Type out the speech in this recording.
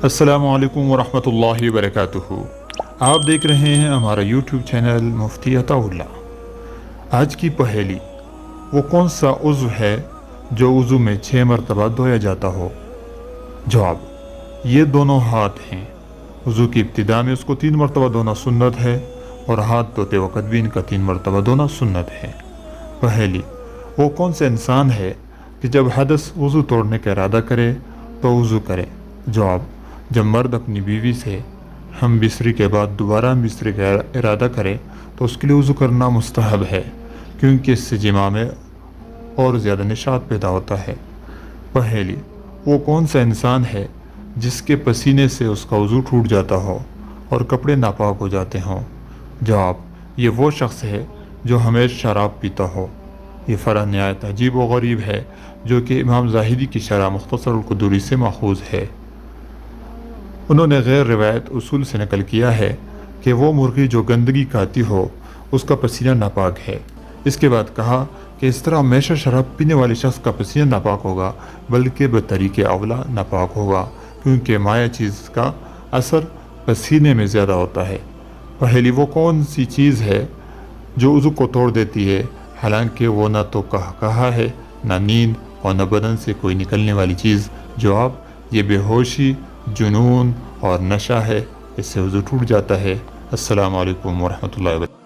السلام علیکم ورحمۃ اللہ وبرکاتہ۔ آپ دیکھ رہے ہیں ہمارا یوٹیوب چینل مفتی عطا اللہ۔ آج کی پہیلی، وہ کون سا عضو ہے جو وضو میں 6 مرتبہ دھویا جاتا ہو؟ جواب: یہ دونوں ہاتھ ہیں۔ وضو کی ابتدا میں اس کو 3 مرتبہ دھونا سنت ہے، اور ہاتھ دھوتے وقت بھی ان کا 3 مرتبہ دھونا سنت ہے۔ پہیلی، وہ کون سا انسان ہے کہ جب حدث وضو توڑنے کا ارادہ کرے تو وضو کرے؟ جواب: جب مرد اپنی بیوی سے ہم بستری کے بعد دوبارہ ہم بستری کا ارادہ کرے تو اس کے لیے وضو کرنا مستحب ہے، کیونکہ اس سے جماع میں اور زیادہ نشاط پیدا ہوتا ہے۔ پہیلی، وہ کون سا انسان ہے جس کے پسینے سے اس کا وضو ٹوٹ جاتا ہو اور کپڑے ناپاک ہو جاتے ہوں؟ جواب: یہ وہ شخص ہے جو ہمیشہ شراب پیتا ہو۔ یہ فرع نہایت عجیب و غریب ہے، جو کہ امام زاہدی کی شرح مختصر القدوری سے ماخوذ ہے۔ انہوں نے غیر روایت اصول سے نقل کیا ہے کہ وہ مرغی جو گندگی کھاتی ہو اس کا پسینہ ناپاک ہے۔ اس کے بعد کہا کہ اس طرح ہمیشہ شراب پینے والے شخص کا پسینہ ناپاک ہوگا، بلکہ بطریق اولا ناپاک ہوگا، کیونکہ مائع چیز کا اثر پسینے میں زیادہ ہوتا ہے۔ پہلی، وہ کون سی چیز ہے جو وضو کو توڑ دیتی ہے، حالانکہ وہ نہ تو کہا ہے، نہ نیند، اور نہ بدن سے کوئی نکلنے والی چیز؟ جواب: یہ بے ہوشی، جنون اور نشہ ہے، اس سے وضو ٹوٹ جاتا ہے۔ السلام علیکم ورحمۃ اللہ وبرکاتہ۔